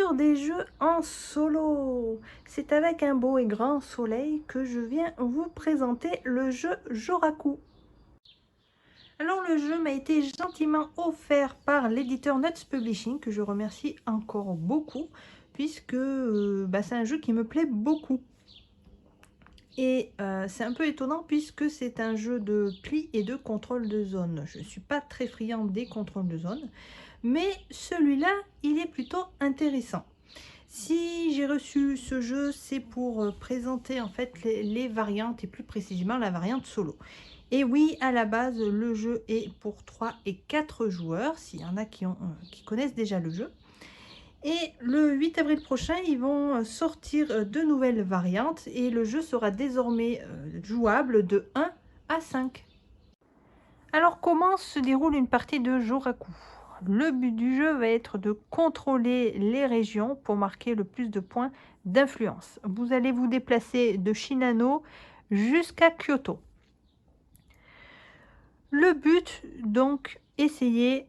l'aventure des jeux en solo. C'est avec un beau et grand soleil que je viens vous présenter le jeu Joraku. Alors le jeu m'a été gentiment offert par l'éditeur Nuts Publishing, que je remercie encore beaucoup, puisque c'est un jeu qui me plaît beaucoup. Et c'est un peu étonnant puisque c'est un jeu de pli et de contrôle de zone. Je ne suis pas très friand des contrôles de zone, mais celui-là, il est plutôt intéressant. Si j'ai reçu ce jeu, c'est pour présenter en fait les variantes et plus précisément la variante solo. Et oui, à la base, le jeu est pour 3 et 4 joueurs, s'il y en a qui connaissent déjà le jeu. Et le 8 avril prochain, ils vont sortir de nouvelles variantes et le jeu sera désormais jouable de 1 à 5. Alors comment se déroule une partie de Joraku? Le but du jeu va être de contrôler les régions pour marquer le plus de points d'influence. Vous allez vous déplacer de Shinano jusqu'à Kyoto. Le but, donc, essayer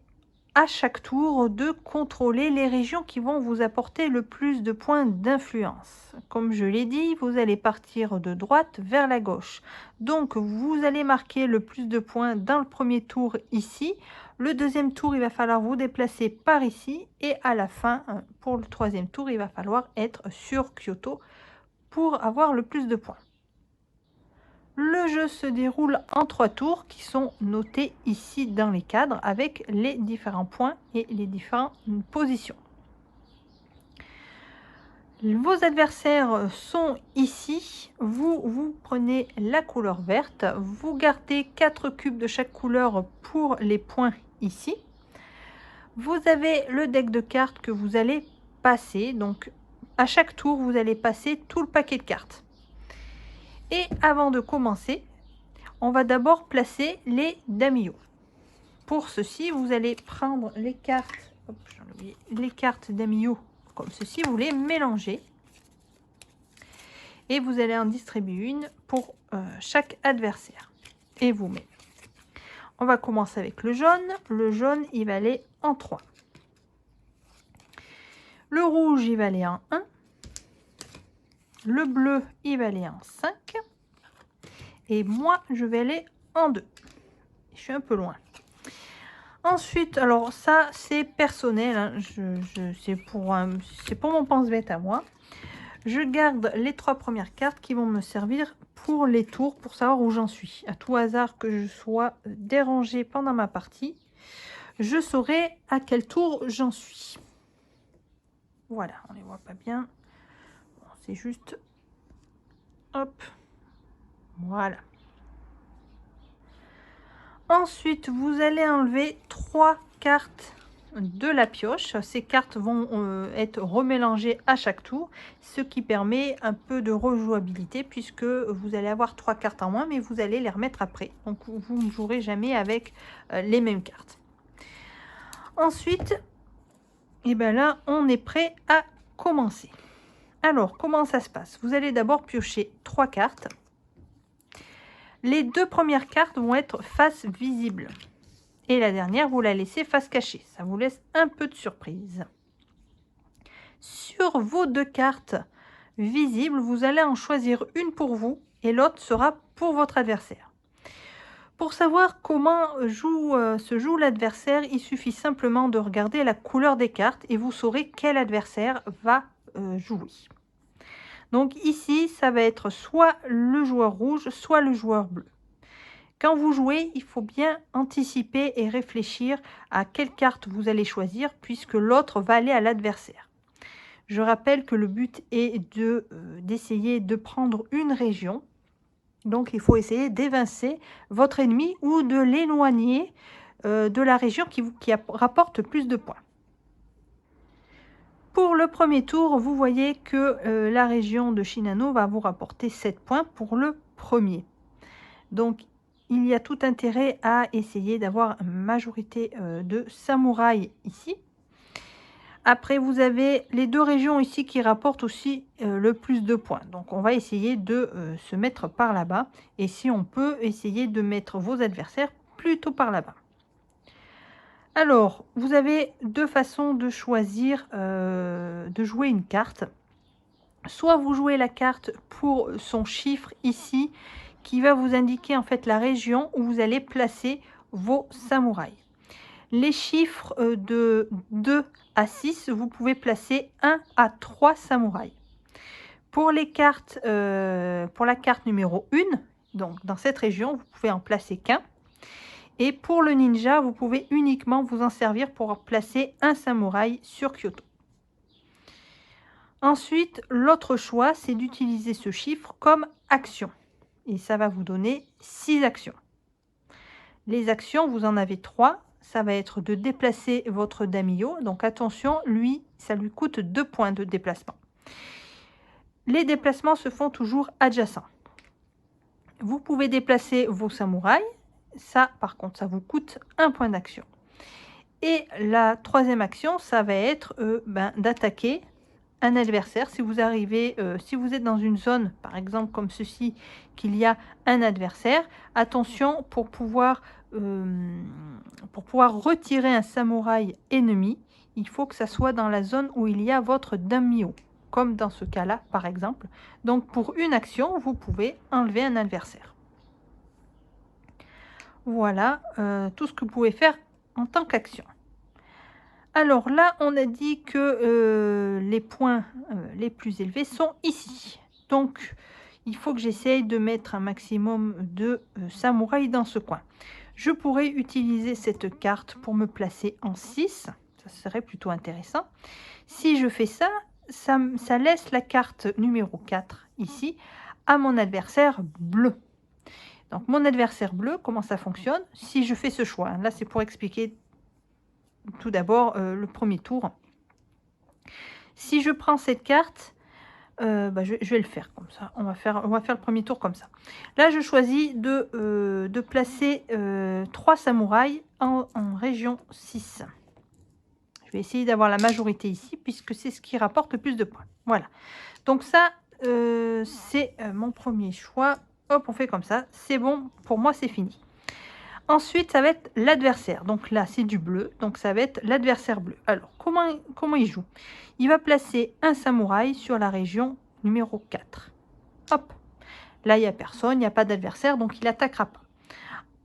à chaque tour de contrôler les régions qui vont vous apporter le plus de points d'influence. Comme je l'ai dit, vous allez partir de droite vers la gauche. Donc vous allez marquer le plus de points dans le premier tour ici. Le deuxième tour, il va falloir vous déplacer par ici. Et à la fin, pour le troisième tour, il va falloir être sur Kyoto pour avoir le plus de points. Le jeu se déroule en 3 tours qui sont notés ici dans les cadres avec les différents points et les différentes positions. Vos adversaires sont ici. Vous prenez la couleur verte. Vous gardez 4 cubes de chaque couleur pour les points ici. Vous avez le deck de cartes que vous allez passer. Donc à chaque tour, vous allez passer tout le paquet de cartes. Et avant de commencer, on va d'abord placer les daimyo. Pour ceci, vous allez prendre les cartes, les cartes daimyo comme ceci, vous les mélangez. Et vous allez en distribuer une pour chaque adversaire. Et vous-même. On va commencer avec le jaune. Le jaune, il va aller en 3. Le rouge, il va aller en 1. Le bleu, il va aller en 5. Et moi, je vais aller en 2. Je suis un peu loin. Ensuite, alors ça, c'est personnel. Hein. C'est pour mon pense-bête à moi. Je garde les 3 premières cartes qui vont me servir pour les tours, pour savoir où j'en suis. À tout hasard que je sois dérangée pendant ma partie, je saurai à quel tour j'en suis. Voilà, on ne les voit pas bien. Bon, c'est juste... Hop. Voilà. Ensuite, vous allez enlever 3 cartes de la pioche. Ces cartes vont être remélangées à chaque tour, ce qui permet un peu de rejouabilité puisque vous allez avoir 3 cartes en moins, mais vous allez les remettre après. Donc, vous ne jouerez jamais avec les mêmes cartes. Ensuite, et bien là, on est prêt à commencer. Alors, comment ça se passe? Vous allez d'abord piocher 3 cartes. Les 2 premières cartes vont être face visible. Et la dernière, vous la laissez face cachée. Ça vous laisse un peu de surprise. Sur vos 2 cartes visibles, vous allez en choisir une pour vous et l'autre sera pour votre adversaire. Pour savoir comment se joue l'adversaire, il suffit simplement de regarder la couleur des cartes et vous saurez quel adversaire va jouer. Donc ici, ça va être soit le joueur rouge, soit le joueur bleu. Quand vous jouez, il faut bien anticiper et réfléchir à quelle carte vous allez choisir puisque l'autre va aller à l'adversaire. Je rappelle que le but est d'essayer de prendre une région. Donc, il faut essayer d'évincer votre ennemi ou de l'éloigner de la région qui rapporte plus de points. Pour le premier tour, vous voyez que la région de Shinano va vous rapporter 7 points pour le premier. Donc, il y a tout intérêt à essayer d'avoir une majorité de samouraïs ici. Après, vous avez les 2 régions ici qui rapportent aussi le plus de points. Donc, on va essayer de se mettre par là-bas. Et si on peut, essayer de mettre vos adversaires plutôt par là-bas. Alors, vous avez deux façons de choisir, de jouer une carte. Soit vous jouez la carte pour son chiffre ici, qui va vous indiquer en fait la région où vous allez placer vos samouraïs. Les chiffres de 2 à 6, vous pouvez placer 1 à 3 samouraïs. Pour les cartes, pour la carte numéro 1, donc dans cette région, vous pouvez en placer qu'un. Et pour le ninja, vous pouvez uniquement vous en servir pour placer un samouraï sur Kyoto. Ensuite, l'autre choix, c'est d'utiliser ce chiffre comme action. Et ça va vous donner 6 actions. Les actions, vous en avez 3. Ça va être de déplacer votre daimyo. Donc attention, lui, ça lui coûte 2 points de déplacement. Les déplacements se font toujours adjacents. Vous pouvez déplacer vos samouraïs. Ça, par contre, ça vous coûte 1 point d'action. Et la troisième action, ça va être d'attaquer un adversaire. Si vous arrivez, si vous êtes dans une zone, par exemple comme ceci, qu'il y a un adversaire, attention pour pouvoir retirer un samouraï ennemi, il faut que ça soit dans la zone où il y a votre daimyo, comme dans ce cas-là, par exemple. Donc pour une action, vous pouvez enlever un adversaire. Voilà tout ce que vous pouvez faire en tant qu'action. Alors là, on a dit que les points les plus élevés sont ici. Donc, il faut que j'essaye de mettre un maximum de samouraïs dans ce coin. Je pourrais utiliser cette carte pour me placer en 6. Ça serait plutôt intéressant. Si je fais ça, ça laisse la carte numéro 4 ici à mon adversaire bleu. Donc, mon adversaire bleu, comment ça fonctionne? Si je fais ce choix, hein, là c'est pour expliquer tout d'abord le premier tour. Si je prends cette carte, je vais le faire comme ça. On va faire le premier tour comme ça. Là, je choisis de placer 3 samouraïs en région 6. Je vais essayer d'avoir la majorité ici, puisque c'est ce qui rapporte le plus de points. Voilà. Donc ça, c'est mon premier choix. Hop, on fait comme ça. C'est bon, pour moi, c'est fini. Ensuite, ça va être l'adversaire. Donc là, c'est du bleu. Donc ça va être l'adversaire bleu. Alors, comment il joue? Il va placer un samouraï sur la région numéro 4. Hop. Là, il n'y a personne, il n'y a pas d'adversaire, donc il n'attaquera pas.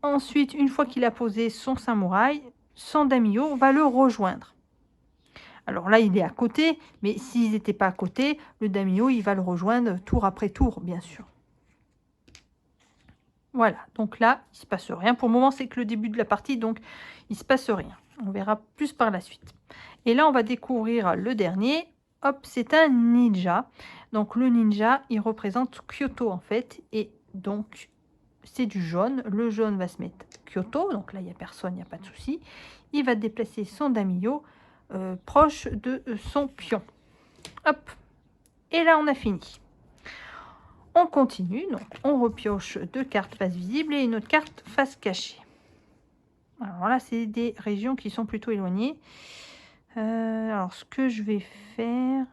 Ensuite, une fois qu'il a posé son samouraï, son daimyo va le rejoindre. Alors là, il est à côté, mais s'ils n'étaient pas à côté, le daimyo, il va le rejoindre tour après tour, bien sûr. Voilà, donc là, il ne se passe rien. Pour le moment, c'est que le début de la partie, donc il ne se passe rien. On verra plus par la suite. Et là, on va découvrir le dernier. Hop, c'est un ninja. Donc le ninja, il représente Kyoto en fait. Et donc, c'est du jaune. Le jaune va se mettre Kyoto. Donc là, il n'y a personne, il n'y a pas de souci. Il va déplacer son daimyo proche de son pion. Hop. Et là, on a fini. On continue, donc on repioche 2 cartes face visible et une autre carte face cachée. Alors là, c'est des régions qui sont plutôt éloignées. Alors, ce que je vais faire...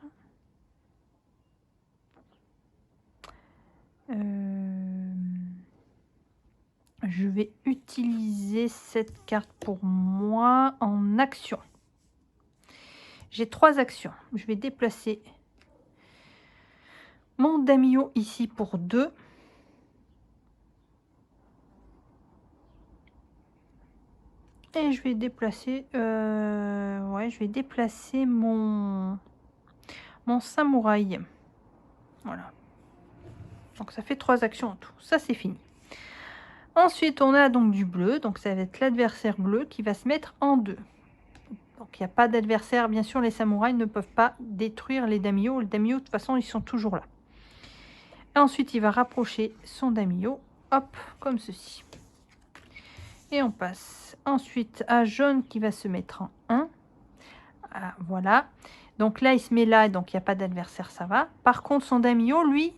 je vais utiliser cette carte pour moi en action. J'ai 3 actions. Je vais déplacer mon daimyo ici pour 2. Et je vais déplacer, je vais déplacer mon samouraï. Voilà. Donc ça fait 3 actions en tout. Ça, c'est fini. Ensuite, on a donc du bleu. Donc ça va être l'adversaire bleu qui va se mettre en 2. Donc il n'y a pas d'adversaire. Bien sûr, les samouraïs ne peuvent pas détruire les daimyo. Les daimyo, de toute façon, ils sont toujours là. Et ensuite, il va rapprocher son daimyo. Hop, comme ceci. Et on passe ensuite à jaune qui va se mettre en 1. Ah, voilà. Donc là, il se met là, donc il n'y a pas d'adversaire, ça va. Par contre, son daimyo, lui,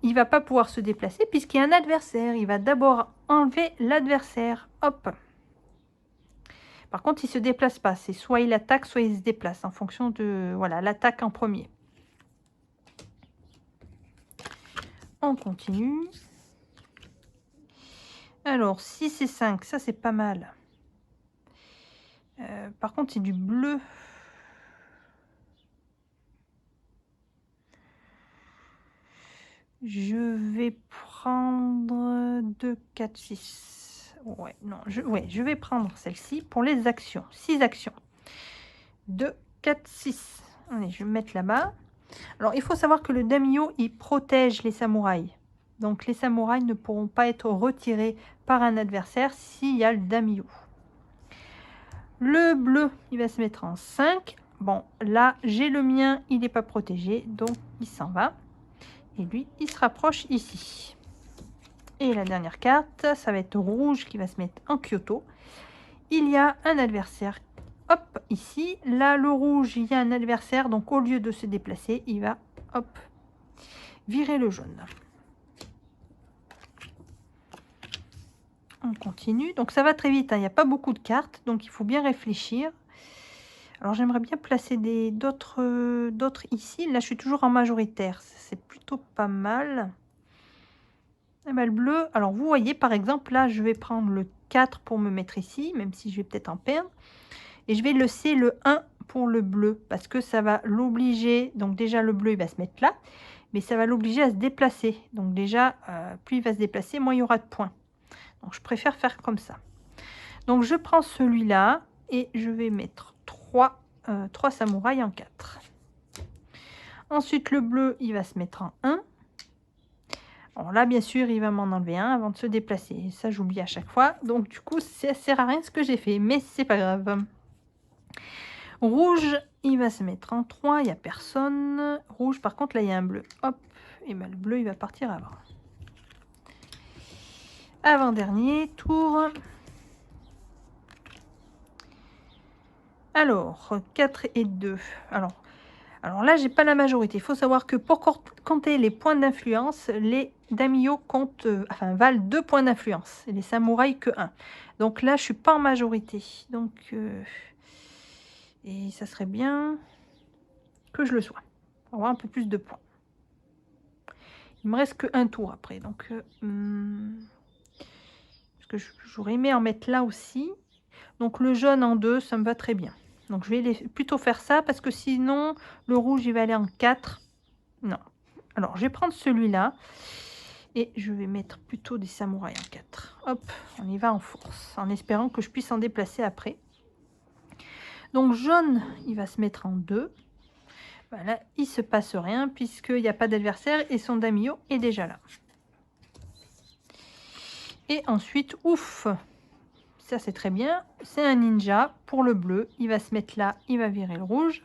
il ne va pas pouvoir se déplacer puisqu'il y a un adversaire. Il va d'abord enlever l'adversaire. Hop. Par contre, il ne se déplace pas. C'est soit il attaque, soit il se déplace en fonction de l'attaque en premier. On continue. Alors, 6 et 5, ça c'est pas mal. Par contre, c'est du bleu. Je vais prendre 2, 4, 6. Ouais, non, je vais prendre celle-ci pour les actions. 6 actions. 2, 4, 6. Allez, je vais me mettre là-bas. Alors, il faut savoir que le daimyo, il protège les samouraïs. Donc, les samouraïs ne pourront pas être retirés par un adversaire s'il y a le daimyo. Le bleu, il va se mettre en 5. Bon, là, j'ai le mien, il n'est pas protégé, donc il s'en va. Et lui, il se rapproche ici. Et la dernière carte, ça va être rouge qui va se mettre en Kyoto. Il y a un adversaire, hop, ici. Là, le rouge, il y a un adversaire, donc au lieu de se déplacer, il va, hop, virer le jaune. On continue. Donc ça va très vite, hein. Il n'y a pas beaucoup de cartes, donc il faut bien réfléchir. Alors j'aimerais bien placer d'autres ici. Là, je suis toujours en majoritaire. C'est plutôt pas mal. Et ben, le bleu, alors vous voyez par exemple, là, je vais prendre le 4 pour me mettre ici, même si je vais peut-être en perdre. Et je vais laisser le 1 pour le bleu, parce que ça va l'obliger. Donc déjà, le bleu, il va se mettre là, mais ça va l'obliger à se déplacer. Donc déjà, plus il va se déplacer, moins il y aura de points. Donc je préfère faire comme ça. Donc je prends celui-là et je vais mettre 3 samouraïs en 4. Ensuite, le bleu, il va se mettre en 1. Alors là, bien sûr, il va m'en enlever un avant de se déplacer. Ça, j'oublie à chaque fois. Donc du coup, ça sert à rien ce que j'ai fait, mais c'est pas grave. Rouge, il va se mettre en 3, il n'y a personne. Rouge, par contre, là, il y a un bleu. Hop, et bien le bleu, il va partir avant. Avant-dernier tour. Alors, 4 et 2. Alors là, j'ai pas la majorité. Il faut savoir que pour compter les points d'influence, les daimyo valent 2 points d'influence. Et les samouraïs que 1. Donc là, je suis pas en majorité. Donc, et ça serait bien que je le sois. Pour avoir un peu plus de points. Il me reste que un tour après. Donc, parce que j'aurais aimé en mettre là aussi. Donc le jaune en 2, ça me va très bien. Donc je vais plutôt faire ça parce que sinon le rouge il va aller en 4. Non. Alors je vais prendre celui-là et je vais mettre plutôt des samouraïs en 4. Hop, on y va en force en espérant que je puisse en déplacer après. Donc jaune, il va se mettre en 2. Voilà, il se passe rien puisqu'il n'y a pas d'adversaire et son daimyo est déjà là. Et ensuite, ouf, ça c'est très bien, c'est un ninja pour le bleu, il va se mettre là, il va virer le rouge.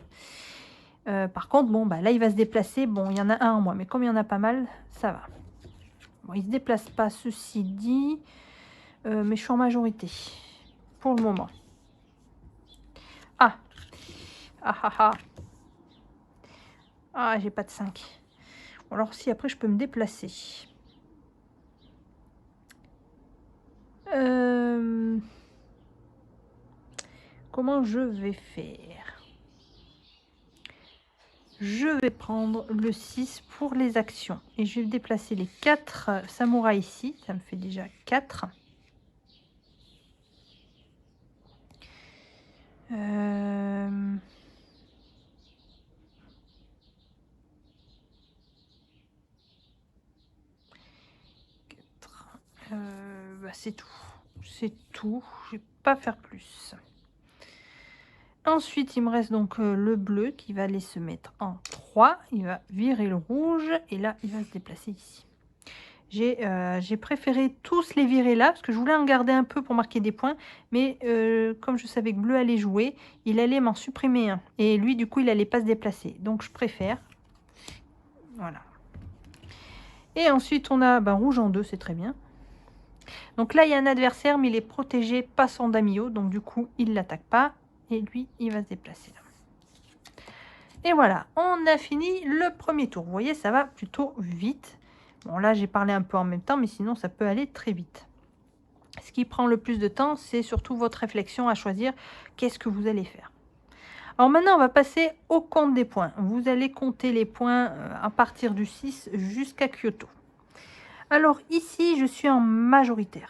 Par contre, bon, bah, là il va se déplacer, bon il y en a un en moins, mais comme il y en a pas mal, ça va. Bon, il se déplace pas, ceci dit, mais je suis en majorité, pour le moment. Ah, ah ah ah, ah j'ai pas de 5. Alors si après je peux me déplacer. Comment je vais faire? Je vais prendre le 6 pour les actions. Et je vais déplacer les 4 samouraïs ici. Ça me fait déjà 4. Bah, c'est tout. C'est tout. Je vais pas faire plus. Ensuite, il me reste donc le bleu qui va aller se mettre en 3. Il va virer le rouge. Et là, il va se déplacer ici. J'ai préféré tous les virer là, parce que je voulais en garder un peu pour marquer des points. Mais comme je savais que bleu allait jouer, il allait m'en supprimer un. Et lui, du coup, il allait pas se déplacer. Donc, je préfère. Voilà. Et ensuite, on a rouge en 2, c'est très bien. Donc là, il y a un adversaire, mais il est protégé par son daimyo. Donc, du coup, il ne l'attaque pas. Et lui, il va se déplacer là. Et voilà, on a fini le premier tour. Vous voyez, ça va plutôt vite. Bon, là, j'ai parlé un peu en même temps, mais sinon, ça peut aller très vite. Ce qui prend le plus de temps, c'est surtout votre réflexion à choisir qu'est-ce que vous allez faire. Alors maintenant, on va passer au compte des points. Vous allez compter les points à partir du 6 jusqu'à Kyoto. Alors ici, je suis en majorité.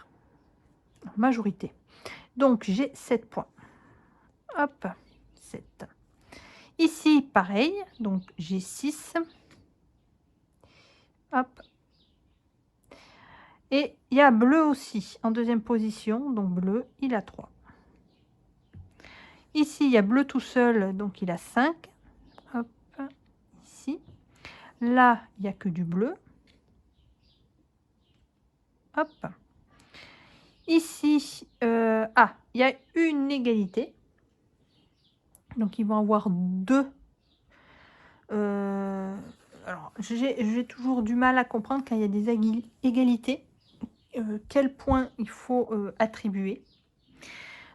Donc j'ai 7 points. hop, 7. Ici, pareil, donc j'ai 6. Hop. Et il y a bleu aussi, en deuxième position, donc bleu, il a 3. Ici, il y a bleu tout seul, donc il a 5. Hop, ici. Là, il n'y a que du bleu. Hop. Ici, il y a une égalité. Donc, ils vont avoir 2. Alors, j'ai toujours du mal à comprendre quand il y a des égalités, quel point il faut attribuer.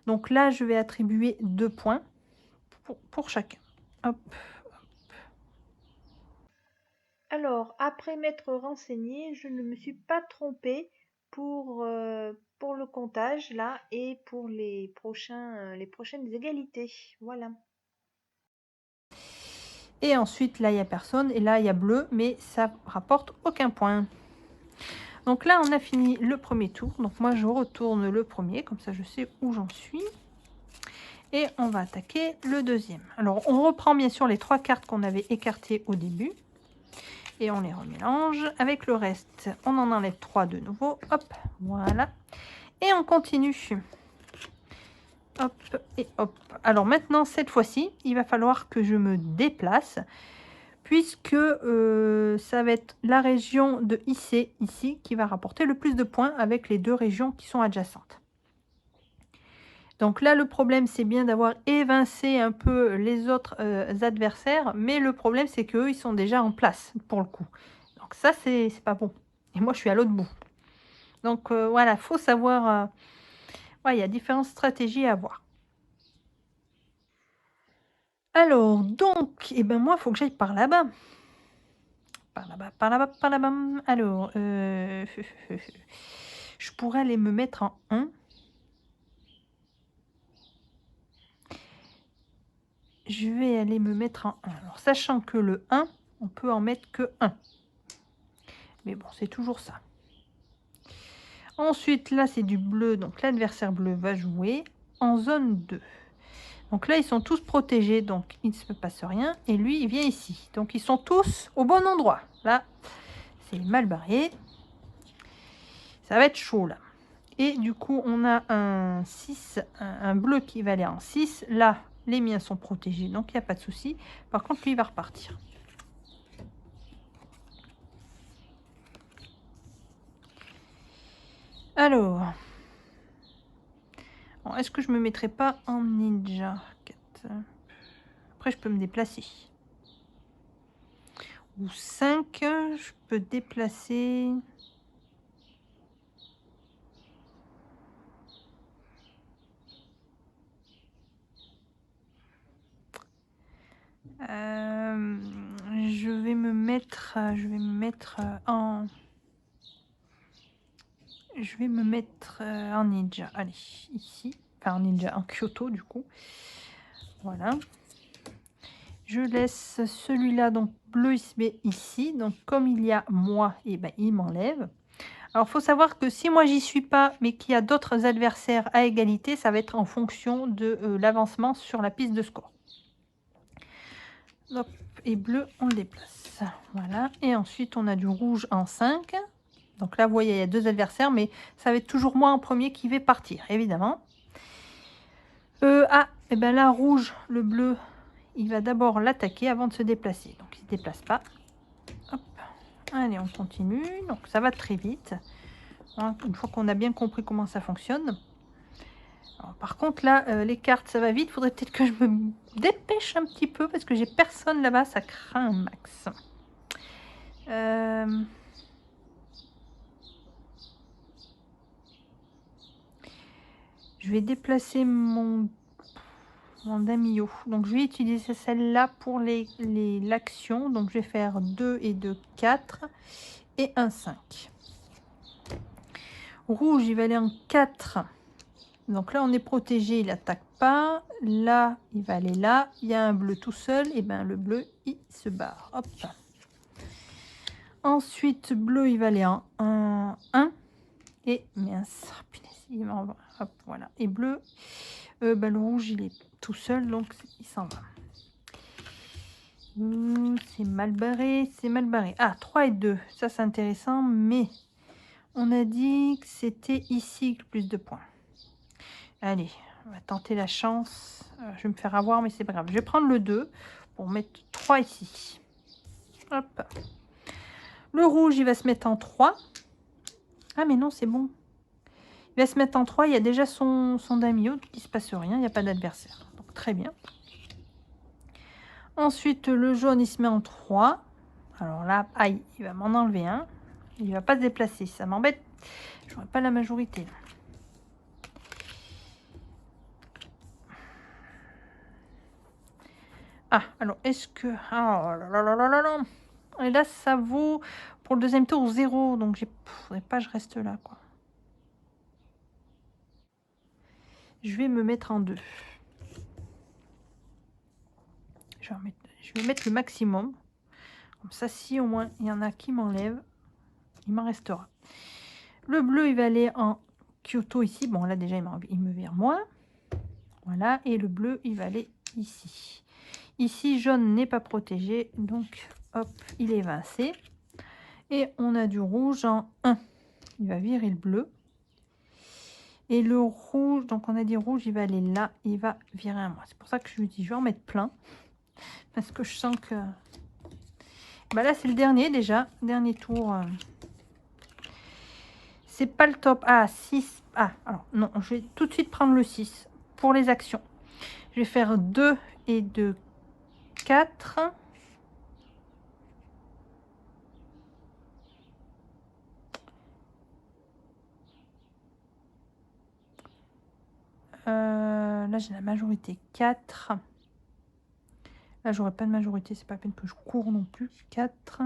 Donc là, je vais attribuer 2 points pour chacun. Hop. Alors, après m'être renseignée, je ne me suis pas trompée pour le comptage là et pour les prochaines égalités. Voilà. Et ensuite, là, il n'y a personne. Et là, il y a bleu, mais ça rapporte aucun point. Donc là, on a fini le premier tour. Donc moi, je retourne le premier. Comme ça, je sais où j'en suis. Et on va attaquer le deuxième. Alors, on reprend bien sûr les 3 cartes qu'on avait écartées au début. Et on les remélange avec le reste. On en enlève 3 de nouveau. Hop, voilà. Et on continue. Hop et hop. Alors maintenant, cette fois-ci, il va falloir que je me déplace. Puisque ça va être la région de IC, ici, qui va rapporter le plus de points avec les 2 régions qui sont adjacentes. Donc là, le problème, c'est bien d'avoir évincé un peu les autres adversaires, mais le problème, c'est qu'eux, ils sont déjà en place, pour le coup. Donc ça, c'est pas bon. Et moi, je suis à l'autre bout. Donc voilà, il faut savoir... ouais, il y a différentes stratégies à avoir. Alors, donc, eh ben moi, il faut que j'aille par là-bas. Par là-bas, par là-bas, par là-bas. Alors, je pourrais aller me mettre en 1. Je vais aller me mettre en 1. Alors, sachant que le 1, on peut en mettre que 1. Mais bon, c'est toujours ça. Ensuite, là, c'est du bleu. Donc, l'adversaire bleu va jouer en zone 2. Donc là, ils sont tous protégés. Donc, il ne se passe rien. Et lui, il vient ici. Donc, ils sont tous au bon endroit. Là, c'est mal barré. Ça va être chaud, là. Et du coup, on a un 6, un bleu qui va aller en 6. Là, les miens sont protégés, donc il n'y a pas de souci. Par contre, lui, il va repartir. Alors, bon, est-ce que je me mettrai pas en ninja? Après, je peux me déplacer. Ou 5, je peux déplacer... je vais me mettre en... Je vais me mettre en ninja. Allez, ici. Enfin, en ninja, en Kyoto, du coup. Voilà. Je laisse celui-là, donc bleu, il se met ici. Donc, comme il y a moi, et ben, il m'enlève. Alors, il faut savoir que si moi, j'y suis pas, mais qu'il y a d'autres adversaires à égalité, ça va être en fonction de l'avancement sur la piste de score. Hop, et bleu, on le déplace. Voilà. Et ensuite, on a du rouge en 5. Donc là, vous voyez, il y a 2 adversaires, mais ça va être toujours moi en premier qui vais partir, évidemment. Et ben là, rouge, le bleu, il va d'abord l'attaquer avant de se déplacer. Donc, il ne se déplace pas. Hop. Allez, on continue. Donc, ça va très vite. Hein, une fois qu'on a bien compris comment ça fonctionne. Alors, par contre, là, les cartes, ça va vite. Il faudrait peut-être que je me dépêche un petit peu parce que j'ai personne là-bas. Ça craint un max. Je vais déplacer mon Damio. Donc, je vais utiliser celle-là pour l'action. Donc, je vais faire 2 et 2, 4 et un 5. Rouge, il va aller en 4. Donc là, on est protégé, il n'attaque pas. Là, il va aller là. Il y a un bleu tout seul. Et bien, le bleu, il se barre. Hop. Ensuite, bleu, il va aller en 1. Et mince, hop, voilà. Et bleu, le rouge, il est tout seul, donc il s'en va. C'est mal barré, c'est mal barré. Ah, 3 et 2, ça c'est intéressant, mais on a dit que c'était ici le plus de points. Allez, on va tenter la chance. Je vais me faire avoir, mais c'est pas grave. Je vais prendre le 2 pour mettre 3 ici. Hop. Le rouge, il va se mettre en 3. Ah, mais non, c'est bon. Il va se mettre en 3. Il y a déjà son damier, donc il ne se passe rien. Il n'y a pas d'adversaire. Donc, très bien. Ensuite, le jaune, il se met en 3. Alors là, aïe, il va m'en enlever un. Il ne va pas se déplacer. Ça m'embête. Je n'aurai pas la majorité. Ah, alors, est-ce que... Ah, là là là là là là. Et là, ça vaut pour le deuxième tour 0. Donc, il ne faudrait pas que je reste là, quoi. Je vais me mettre en 2. Je vais mettre le maximum. Comme ça, si au moins il y en a qui m'enlèvent, il m'en restera. Le bleu, il va aller en Kyoto ici. Bon, là, déjà, il me vire moins. Voilà. Et le bleu, il va aller ici. Ici, jaune n'est pas protégé. Donc, hop, il est évincé. Et on a du rouge en 1. Il va virer le bleu. Et le rouge, donc on a dit rouge, il va aller là. Il va virer un moins. C'est pour ça que je lui dis, je vais en mettre plein. Parce que je sens que... Bah là, c'est le dernier déjà. Dernier tour. C'est pas le top. Ah, 6. Ah, alors non, je vais tout de suite prendre le 6 pour les actions. Je vais faire 2 et 2, 4. Là, j'ai la majorité 4. Là, j'aurai pas de majorité. C'est pas la peine que je cours non plus. 4.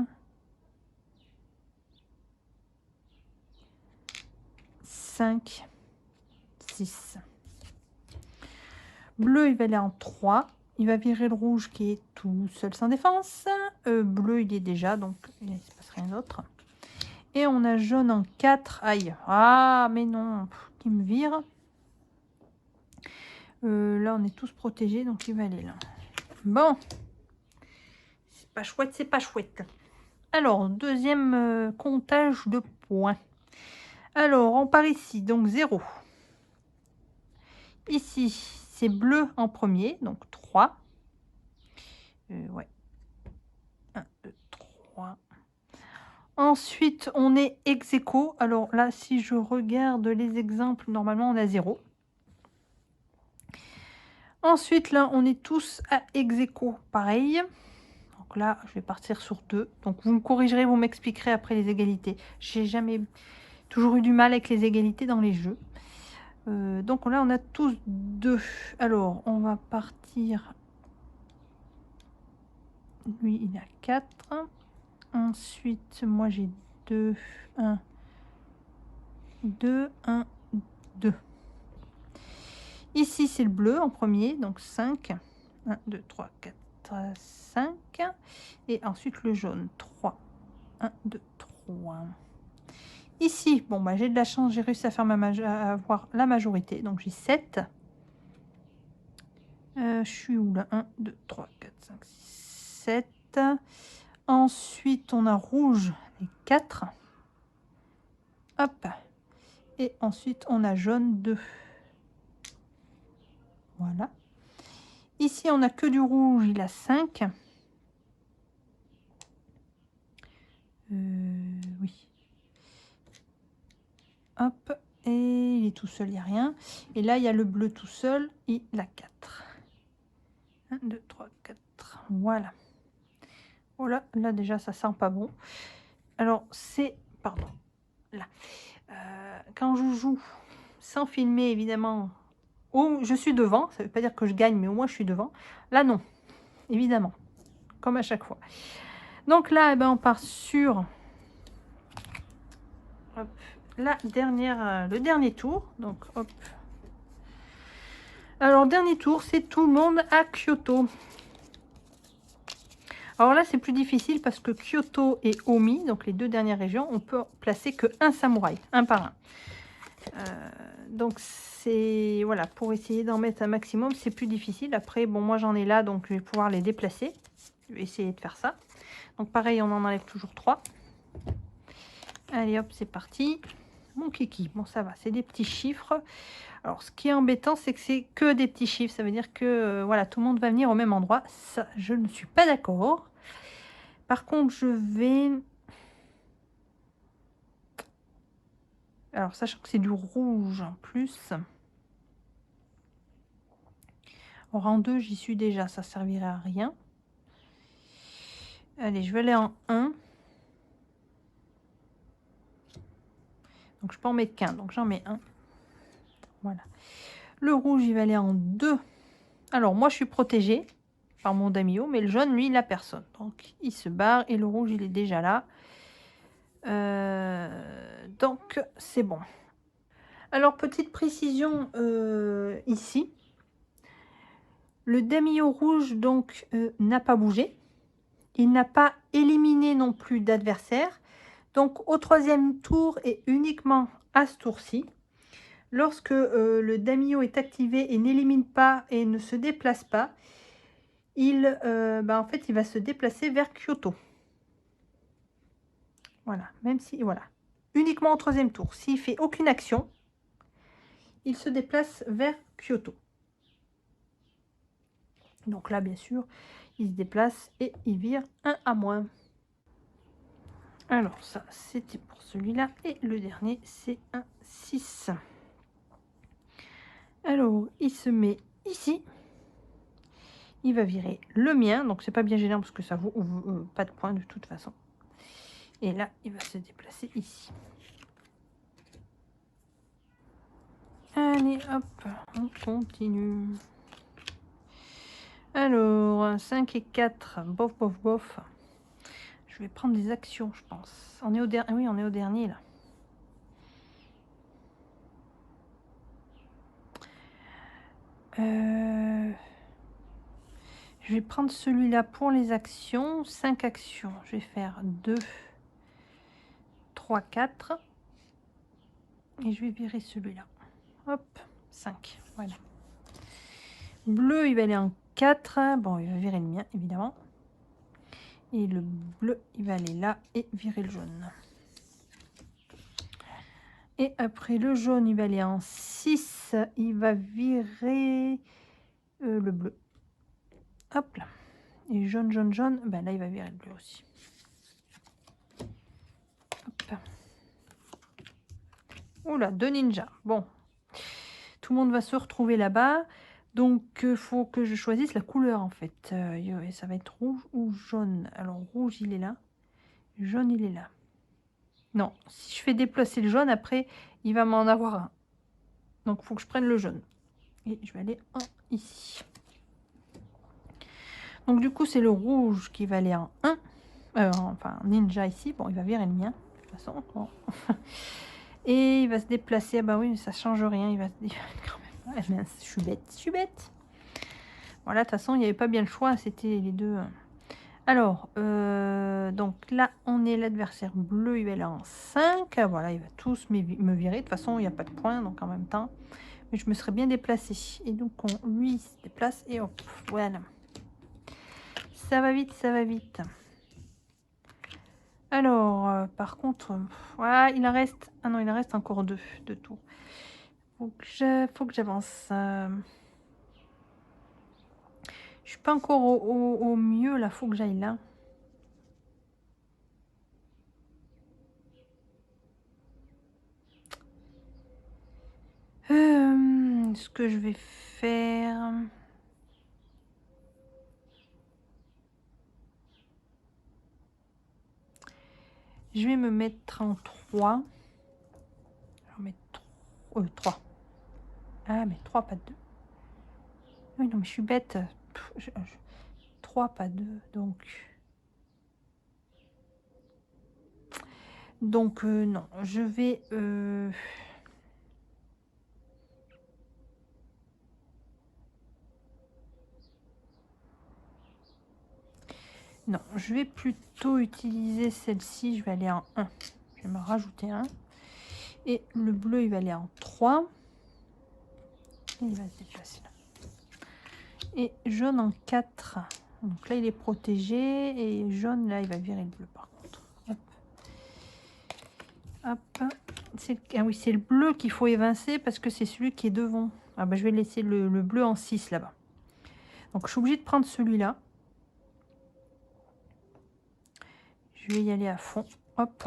5. 6. Bleu, il va aller en 3. Il va virer le rouge qui est tout seul sans défense. Bleu, il est déjà, donc il ne se passe rien d'autre. Et on a jaune en 4. Aïe. Ah, mais non. Qui me vire. Là, on est tous protégés, donc il va aller là. Bon. C'est pas chouette, c'est pas chouette. Alors, deuxième comptage de points. Alors, on part ici, donc 0. Ici, c'est bleu en premier, donc 3. Ouais. 1, 2, 3. Ensuite, on est ex aequo. Alors là, si je regarde les exemples, normalement, on a 0. Ensuite, là, on est tous à ex aequo, pareil. Donc là, je vais partir sur 2. Donc, vous me corrigerez, vous m'expliquerez après les égalités. J'ai toujours eu du mal avec les égalités dans les jeux. Donc là, on a tous 2. Alors, on va partir... Lui, il a 4. Ensuite, moi, j'ai 2, 1, 2, 1, 2. Ici, c'est le bleu en premier, donc 5. 1, 2, 3, 4, 5. Et ensuite, le jaune, 3. 1, 2, 3. Ici, bon, bah, j'ai de la chance, j'ai réussi à faire à avoir la majorité, donc j'ai 7. Je suis où là? 1, 2, 3, 4, 5, 6, 7. Ensuite, on a rouge, les 4. Hop. Et ensuite, on a jaune, 2. Voilà. Ici, on n'a que du rouge, il a 5. Oui. Hop. Et il est tout seul, il n'y a rien. Et là, il y a le bleu tout seul, il a 4. 1, 2, 3, 4. Voilà. Oh là, là déjà, ça sent pas bon. Alors, c'est... Pardon. Là. Quand je joue sans filmer, évidemment... Oh, je suis devant. Ça ne veut pas dire que je gagne, mais au moins, je suis devant. Là, non. Évidemment. Comme à chaque fois. Donc là, eh ben, on part sur... Hop, le dernier tour. Donc, hop. Alors, dernier tour, c'est tout le monde à Kyoto. Alors là, c'est plus difficile parce que Kyoto et Omi, donc les deux dernières régions, on peut placer que un samouraï, un par un. Donc c'est voilà, pour essayer d'en mettre un maximum, c'est plus difficile. Après, bon, moi j'en ai là, donc je vais pouvoir les déplacer. Je vais essayer de faire ça. Donc pareil, on en enlève toujours 3. Allez hop, c'est parti. Mon kiki, bon ça va, c'est des petits chiffres. Alors ce qui est embêtant, c'est que c'est que des petits chiffres. Ça veut dire que voilà, tout le monde va venir au même endroit. Ça, je ne suis pas d'accord. Par contre, je vais... Alors, sachant que c'est du rouge en plus. En rang 2, j'y suis déjà, ça servirait à rien. Allez, je vais aller en 1. Donc, je peux en mettre qu'un, donc j'en mets un. Voilà. Le rouge, il va aller en 2. Alors, moi, je suis protégée par mon Damio, mais le jaune, lui, il n'a personne. Donc, il se barre et le rouge, il est déjà là. Donc, c'est bon. Alors, petite précision ici. Le Damio rouge, donc, n'a pas bougé. Il n'a pas éliminé non plus d'adversaire. Donc, au 3e tour et uniquement à ce tour-ci, lorsque le Damio est activé et n'élimine pas et ne se déplace pas, en fait, il va se déplacer vers Kyoto. Voilà, même si, voilà. Uniquement au 3e tour. S'il fait aucune action, il se déplace vers Kyoto. Donc là, bien sûr, il se déplace et il vire un à moins. Alors ça, c'était pour celui-là. Et le dernier, c'est un 6. Alors, il se met ici. Il va virer le mien. Donc, c'est pas bien gênant parce que ça vaut pas de points de toute façon. Et là, il va se déplacer ici. Allez, hop, on continue. Alors, 5 et 4, bof, bof, bof. Je vais prendre des actions, je pense. On est au dernier, oui, on est au dernier, là. Je vais prendre celui-là pour les actions. 5 actions. Je vais faire 2, 3, 4. Et je vais virer celui-là. Hop, 5. Voilà. Bleu, il va aller en 4. Bon, il va virer le mien, évidemment. Et le bleu, il va aller là et virer le jaune. Et après, le jaune, il va aller en 6. Il va virer le bleu. Hop là. Et jaune, jaune, jaune. Ben là, il va virer le bleu aussi. Hop. Oula, 2 ninjas. Bon. Tout le monde va se retrouver là-bas. Donc, il faut que je choisisse la couleur, en fait. Ça va être rouge ou jaune. Alors, rouge, il est là. Jaune, il est là. Non, si je fais déplacer le jaune, après, il va m'en avoir un. Donc, il faut que je prenne le jaune. Et je vais aller en ici. Donc, du coup, c'est le rouge qui va aller en 1. Enfin, ninja ici. Bon, il va virer le mien, de toute façon. Bon. Et il va se déplacer. Ah bah oui, mais ça change rien. Il va se dire quand même. Ah, mince, je suis bête. Je suis bête. Voilà, de toute façon, il n'y avait pas bien le choix. C'était les deux. Alors, donc là, on est l'adversaire bleu. Il va aller en 5. Voilà, il va tous me virer. De toute façon, il n'y a pas de points. Donc, en même temps, mais je me serais bien déplacée. Et donc, lui, il se déplace. Et hop, voilà. Ça va vite, ça va vite. Alors, par contre, voilà, il en reste... Ah non, il en reste encore 2 tours. Faut que j'avance. Je suis pas encore au mieux, là. Faut que j'aille là. Ce que je vais faire... Je vais me mettre en 3. Je vais mettre 3. Ah, mais 3, pas 2. Oui, non, mais je suis bête. 3, pas 2. Donc, non, je vais... Non, je vais plutôt utiliser celle-ci. Je vais aller en 1. Je vais me rajouter un. Et le bleu, il va aller en 3. Et il va se déplacer là. Et jaune en 4. Donc là, il est protégé. Et jaune, là, il va virer le bleu par contre. Hop. Hop. Ah oui, c'est le bleu qu'il faut évincer parce que c'est celui qui est devant. Ah bah, je vais laisser le bleu en 6 là-bas. Donc je suis obligée de prendre celui-là. Je vais y aller à fond. Hop.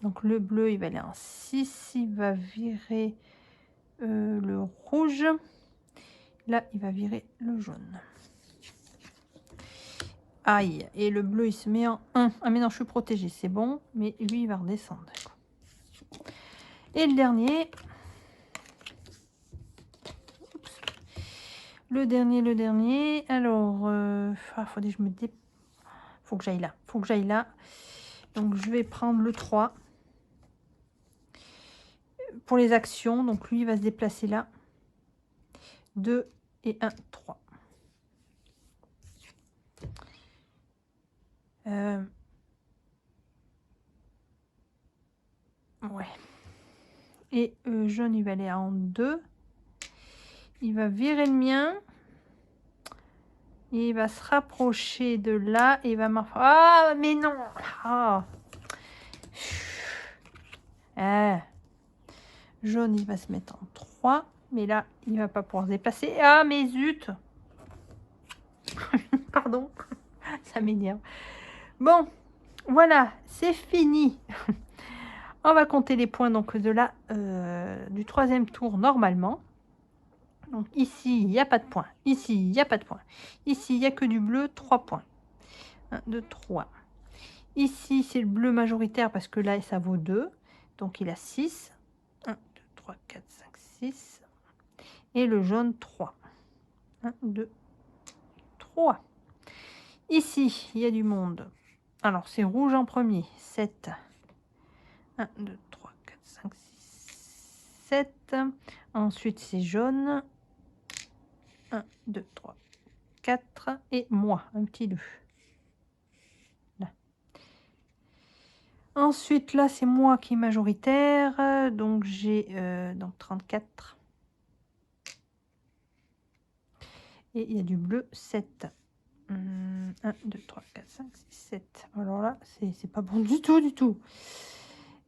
Donc le bleu, il va aller en 6. Il va virer le rouge. Là, il va virer le jaune. Aïe. Et le bleu, il se met en 1. Ah mais non, je suis protégée. C'est bon. Mais lui, il va redescendre. Et le dernier. Oups. Le dernier. Alors, faudrait que je me dé... Faut que j'aille là. Faut que j'aille là. Donc, je vais prendre le 3. Pour les actions, donc lui, il va se déplacer là. 2 et 1, 3. Ouais. Et jaune, il va aller en 2. Il va virer le mien. Et il va se rapprocher de là. Et il va m'en... Ah, mais non. Ah. Ah. Jaune, il va se mettre en 3. Mais là, il va pas pouvoir se déplacer. Ah, mais zut. Pardon. Ça m'énerve. Bon, voilà, c'est fini. On va compter les points donc de là, du 3e tour normalement. Donc ici, il n'y a pas de points. Ici, il n'y a pas de points. Ici, il n'y a que du bleu, 3 points. 1, 2, 3. Ici, c'est le bleu majoritaire parce que là, ça vaut 2. Donc il a 6. 1, 2, 3, 4, 5, 6. Et le jaune, 3. 1, 2, 3. Ici, il y a du monde. Alors, c'est rouge en premier. 7. 1, 2, 3, 4, 5, 6, 7. Ensuite, c'est jaune. 1, 2, 3, 4. Et moi, un petit 2. Là. Ensuite, là, c'est moi qui est majoritaire. Donc, j'ai 34. Et il y a du bleu, 7. 1, 2, 3, 4, 5, 6, 7. Alors là, c'est pas bon du tout, du tout.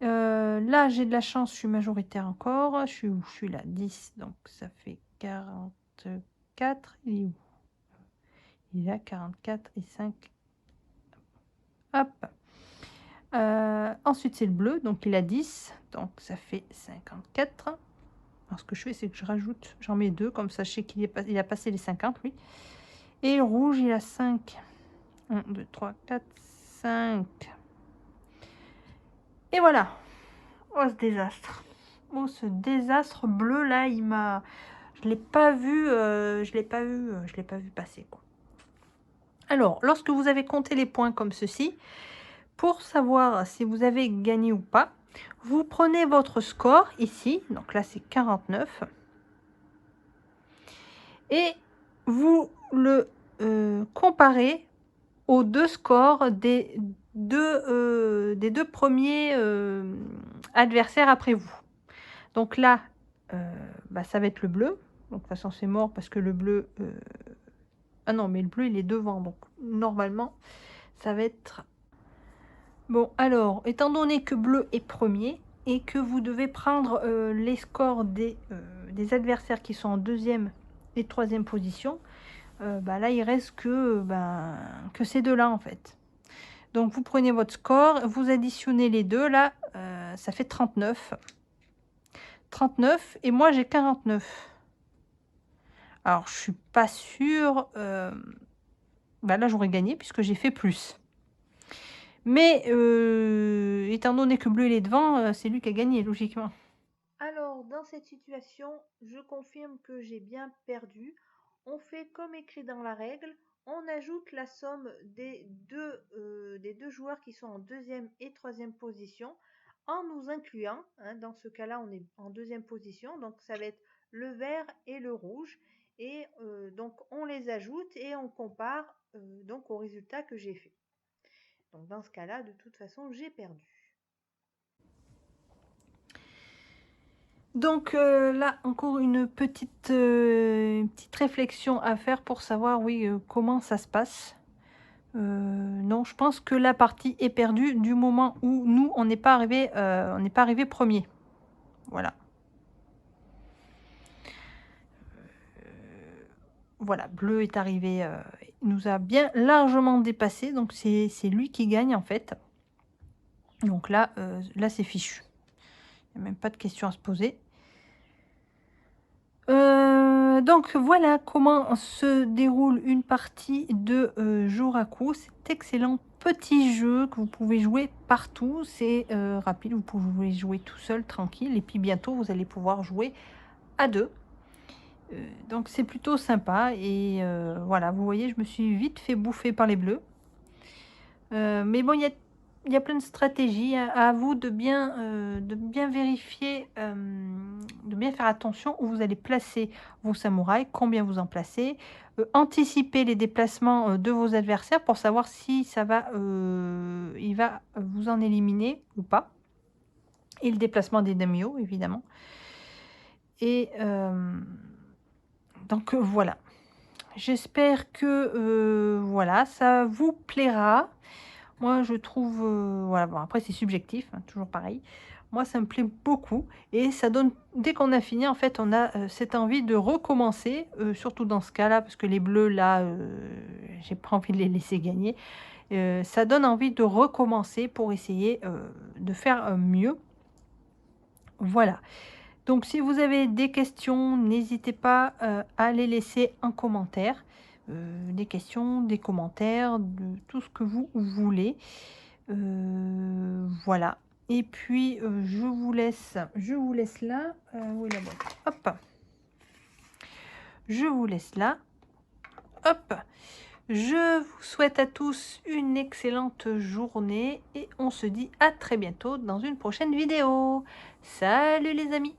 Là, j'ai de la chance, je suis majoritaire encore. Je suis où? Je suis là, 10. Donc, ça fait 44. Il est où? Il est là, 44 et 5. Hop. Ensuite, c'est le bleu. Donc, il a 10. Donc, ça fait 54. Alors, ce que je fais, c'est que je rajoute, j'en mets 2. Comme ça, je sais qu'il a passé les 50, lui. Et le rouge, il a 5. 1, 2, 3, 4, 5. Et voilà. Oh, ce désastre. Oh, ce désastre bleu, là, il m'a... Je l'ai pas vu, je l'ai pas vu passer, quoi. Alors, lorsque vous avez compté les points comme ceci, pour savoir si vous avez gagné ou pas, vous prenez votre score ici, donc là c'est 49, et vous le comparez aux deux scores des deux premiers adversaires après vous. Donc là, ça va être le bleu. Donc de toute façon, c'est mort parce que le bleu... Ah non, mais le bleu, il est devant. Donc normalement, ça va être... Bon, alors, étant donné que bleu est premier et que vous devez prendre les scores des adversaires qui sont en 2e et 3e position, là, il reste que ces deux-là, en fait. Donc, vous prenez votre score, vous additionnez les deux, là, ça fait 39. 39, et moi, j'ai 49. Alors, je suis pas sûre... là, j'aurais gagné puisque j'ai fait plus. Mais étant donné que bleu il est devant, c'est lui qui a gagné, logiquement. Alors, dans cette situation, je confirme que j'ai bien perdu. On fait comme écrit dans la règle, on ajoute la somme des deux joueurs qui sont en 2e et 3e position en nous incluant. Hein, dans ce cas-là, on est en 2e position, donc ça va être le vert et le rouge. Et donc, on les ajoute et on compare donc au résultat que j'ai fait. Donc dans ce cas-là, de toute façon, j'ai perdu. Donc là, encore une petite réflexion à faire pour savoir, oui, comment ça se passe. Non, je pense que la partie est perdue du moment où nous, on n'est pas arrivé premier. Voilà. Voilà, bleu est arrivé, il nous a bien largement dépassé, donc c'est lui qui gagne en fait. Donc là, là c'est fichu. Il n'y a même pas de question à se poser. Donc voilà comment se déroule une partie de Joraku. C'est excellent petit jeu que vous pouvez jouer partout. C'est rapide, vous pouvez jouer tout seul, tranquille. Et puis bientôt, vous allez pouvoir jouer à deux. Donc c'est plutôt sympa. Et voilà, vous voyez, je me suis vite fait bouffer par les bleus. Mais bon, il y a plein de stratégies. À vous de bien vérifier, de bien faire attention où vous allez placer vos samouraïs, combien vous en placez. Anticiper les déplacements de vos adversaires pour savoir si ça va, il va vous en éliminer ou pas. Et le déplacement des daimyo, évidemment. Et donc voilà. J'espère que voilà, ça vous plaira. Moi, je trouve, voilà, bon, après c'est subjectif, hein, toujours pareil. Moi, ça me plaît beaucoup et ça donne, dès qu'on a fini, en fait, on a cette envie de recommencer, surtout dans ce cas-là, parce que les bleus, là, j'ai pas envie de les laisser gagner. Ça donne envie de recommencer pour essayer de faire mieux. Voilà. Donc, si vous avez des questions, n'hésitez pas à les laisser en commentaire. Des questions, des commentaires, de tout ce que vous voulez. Voilà. Et puis, je vous laisse là. Où est la boîte? Hop. Je vous laisse là. Hop. Je vous souhaite à tous une excellente journée et on se dit à très bientôt dans une prochaine vidéo. Salut les amis!